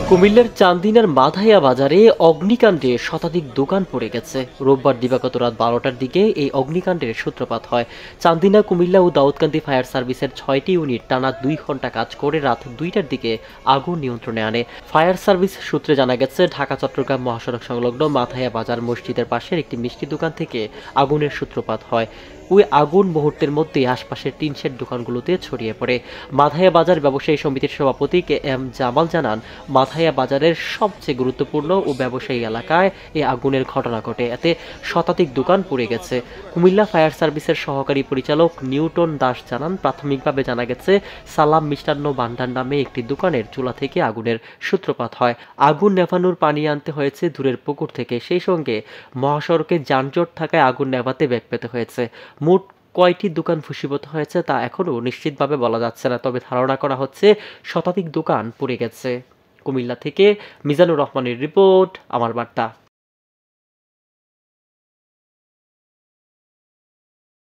কুমিল্লার চান্দিনার মাধাইয়া বাজারে অগ্নিকাণ্ডে শতাধিক দোকান পড়ে গেছে। রোববার দিবাগত রাত ১২টার দিকে এই অগ্নিকাণ্ডের সূত্রপাত হয়। চান্দিনা, কুমিল্লা ও দাউদকান্দি ফায়ার সার্ভিসের ৬টি ইউনিট টানা ২ ঘণ্টা কাজ করে রাত ২টার দিকে আগুন নিয়ন্ত্রণে আনে। ফায়ার সার্ভিস সূত্রে জানা গেছে, ঢাকা-চট্টগ্রাম মহাসড়ক সংলগ্ন মাধাইয়া বাজার মসজিদের পাশের একটি মিষ্টি দোকান থেকে আগুনের সূত্রপাত হয়। ওই আগুন মুহূর্তের মধ্যেই আশপাশের টিন শেড দোকানগুলোতে ছড়িয়ে পড়ে। মাধাইয়া বাজার ব্যবসায়ী সমিতির সভাপতি কে এম জামাল জানান, মাধাইয়া বাজারের সবচেয়ে গুরুত্বপূর্ণ ও ব্যবসায়ী এলাকায় এই আগুনের ঘটনা ঘটে। এতে শতাধিক দোকান পুড়ে গেছে। কুমিল্লা ফায়ার সার্ভিসের সহকারী পরিচালক নিউটন দাস জানান, প্রাথমিকভাবে জানা গেছে সালাম মিষ্টান্ন ভান্ডার নামে একটি দোকানের চুলা থেকে আগুনের সূত্রপাত হয়। আগুন নেভানোর পানি আনতে হয়েছে দূরের পুকুর থেকে। সেই সঙ্গে মহাসড়কে যানজট থাকায় আগুন নেভাতে বেগ পেতে হয়েছে। মোট কয়টি দোকান ভূষীভূত হয়েছে তা এখনও নিশ্চিতভাবে বলা যাচ্ছে না, তবে ধারণা করা হচ্ছে শতাধিক দোকান পুড়ে গেছে। কুমিল্লা থেকে মিজানুর রহমানের রিপোর্ট, আমার বার্তা।